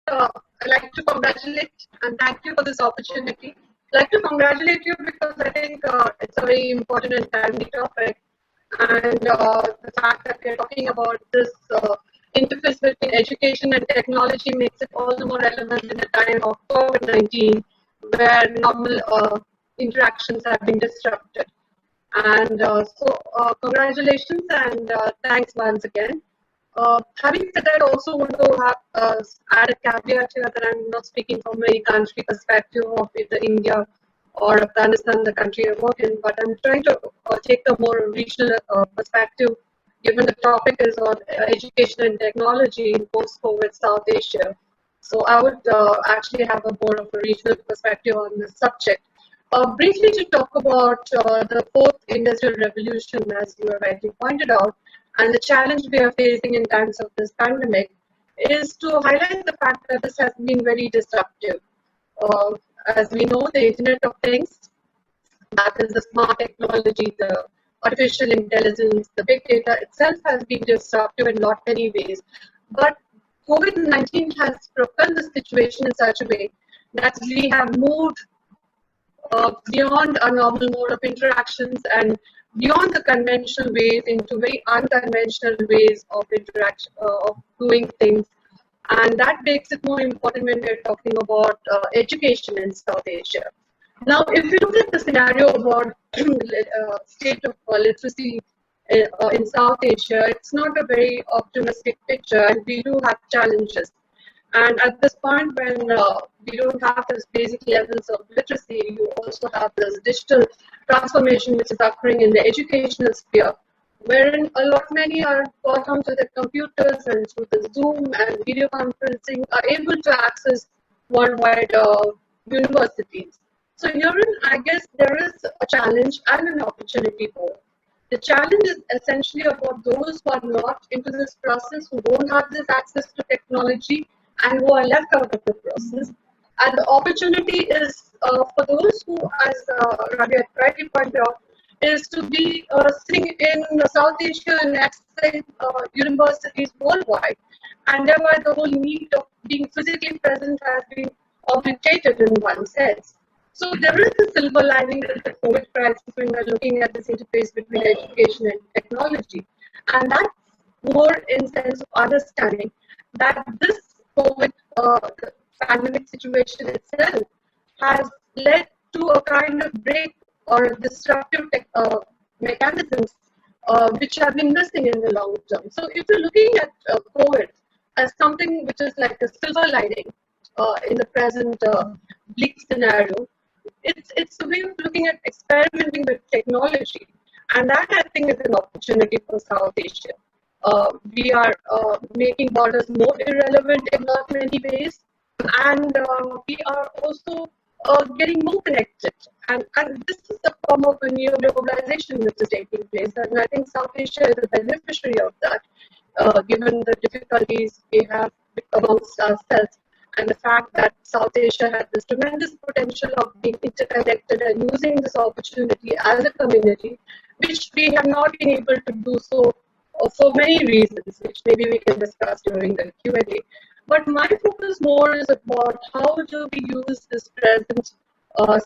I'd like to congratulate and thank you for this opportunity. I'd like to congratulate you because I think it's a very important and timely topic. And the fact that we're talking about this interface between education and technology makes it all the more relevant in the time of COVID-19, where normal interactions have been disrupted. And congratulations and thanks once again. Having said that, I also want to have, add a caveat here that I'm not speaking from a country perspective of either India or Afghanistan, the country I work in, but I'm trying to take a more regional perspective, given the topic is on education and technology in post-COVID South Asia. So I would actually have a more of a regional perspective on this subject. Briefly to talk about the fourth industrial revolution, as you have rightly pointed out, and the challenge we are facing in times of this pandemic, is to highlight the fact that this has been very disruptive. As we know, the Internet of Things, that is the smart technology, the artificial intelligence, the big data itself has been disruptive in not many ways. But COVID-19 has propelled the situation in such a way that we have moved beyond a normal mode of interactions and beyond the conventional ways into very unconventional ways of interaction, of doing things. And that makes it more important when we're talking about education in South Asia. Now, if you look at the scenario about state of literacy in South Asia, it's not a very optimistic picture, and we do have challenges. And at this point, when we don't have those basic levels of literacy, you also have this digital transformation which is occurring in the educational sphere, wherein many are got onto the computers and through the Zoom and video conferencing are able to access worldwide universities. So herein, I guess there is a challenge and an opportunity for. The challenge is essentially about those who are not into this process, who don't have this access to technology, and who are left out of the process. And the opportunity is for those who, as Ravi rightly pointed out, is to be sitting in South Asia and accessing universities worldwide. And thereby the whole need of being physically present has been augmented in one sense. So there is a silver lining in the COVID crisis when we're looking at this interface between education and technology. And that's more in sense of understanding that this COVID pandemic situation itself has led to a kind of break or disruptive mechanisms which have been missing in the long term. So if you're looking at COVID as something which is like a silver lining in the present bleak scenario, it's a way of looking at experimenting with technology, and that I think is an opportunity for South Asia. We are making borders more irrelevant in not many ways, and we are also getting more connected. And this is a form of a new globalization which is taking place. And I think South Asia is a beneficiary of that, given the difficulties we have amongst ourselves. And the fact that South Asia had this tremendous potential of being interconnected and using this opportunity as a community, which we have not been able to do so for many reasons, which maybe we can discuss during the Q&A. But my focus more is about how do we use this present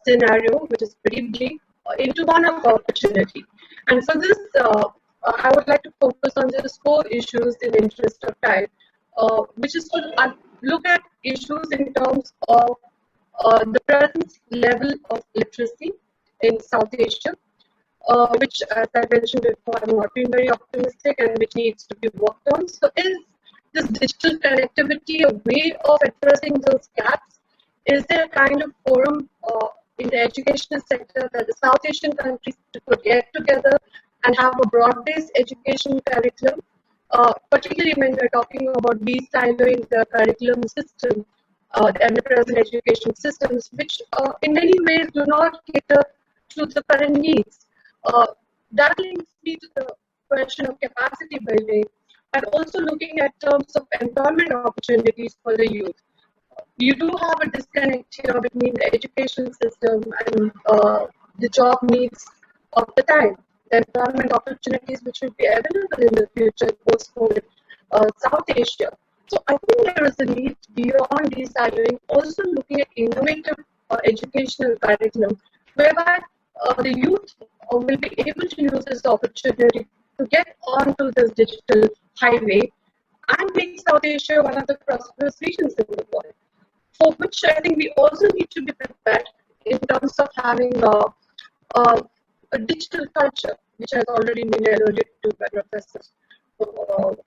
scenario, which is pretty bleak, into one of opportunity. And for this, I would like to focus on just 4 issues in the interest of time, which is to look at issues in terms of the present level of literacy in South Asia, which, as I mentioned before, I'm not being very optimistic and which needs to be worked on. So is this digital connectivity a way of addressing those gaps? Is there a kind of forum in the educational sector that the South Asian countries could get together and have a broad-based education curriculum, particularly when we're talking about de-siloing the curriculum system and the present education systems, which in many ways do not cater to the current needs. That links me to the question of capacity building and also looking at terms of employment opportunities for the youth. You do have a disconnect here between the education system and the job needs of the time. The employment opportunities which will be available in the future post-COVID South Asia So I think there is a need beyond deciding, also looking at innovative educational curriculum, whereby the youth will be able to use this opportunity to get onto this digital highway and make South Asia one of the prosperous regions in the world. For which I think we also need to be prepared in terms of having a, a digital culture, which has already been alluded to by professors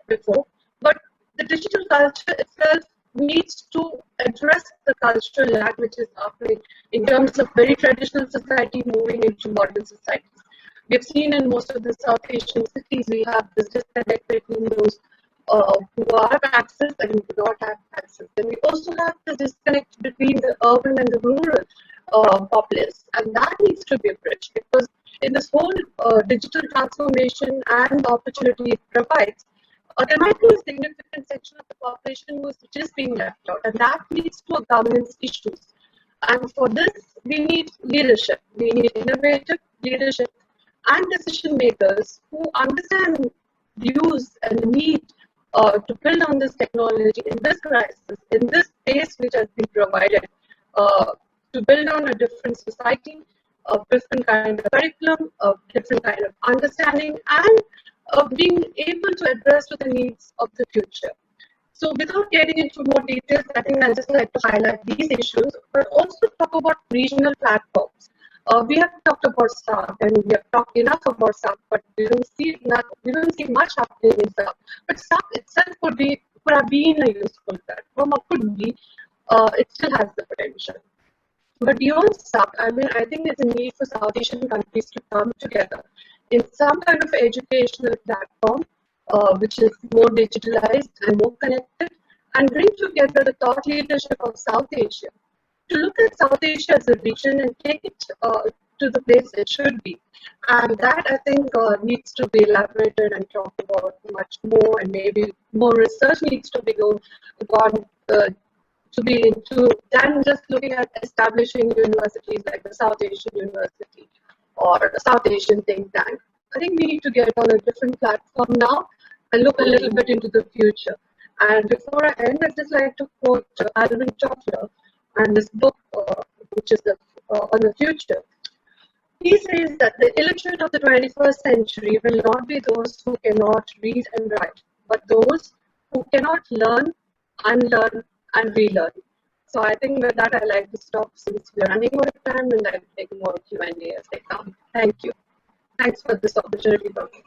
before. But the digital culture itself needs to address the cultural lag which is happening in terms of very traditional society moving into modern societies. We've seen in most of the South Asian cities, we have this disconnect between those who have access and who do not have access. Then we also have the disconnect between the urban and the rural populace, and that needs to be bridged because in this whole digital transformation and opportunity it provides, there might be a significant section of the population who is just being left out, and that leads to governance issues. And for this, we need leadership. We need innovative leadership and decision makers who understand the use and the need to build on this technology in this crisis, in this space which has been provided, to build on a different society, a different kind of curriculum, a different kind of understanding, and being able to address to the needs of the future. So without getting into more details, I think I'd just like to highlight these issues, but also talk about regional platforms. We have talked about SAC and we have talked enough about SAC, but we don't see much happening in SAC. But SAC itself could have been a useful platform, or could be. It still has the potential. But beyond SAC, I think there's a need for South Asian countries to come together in some kind of educational platform, which is more digitalized and more connected, and bring together the thought leadership of South Asia to look at South Asia as a region and take it to the place it should be. And that I think needs to be elaborated and talked about much more, and maybe more research needs to be gone to be into than just looking at establishing universities like the South Asian University or the South Asian think tank. I think we need to get on a different platform now and look a little bit into the future. And before I end, I'd just like to quote Alvin Toffler and this book, which is on the future. He says that the illiterate of the 21st century will not be those who cannot read and write, but those who cannot learn, unlearn, and relearn. So I think with that, I'd like to stop since we're running out of time, and I'll take more Q&A as they come. Thank you. Thanks for this opportunity, Dr.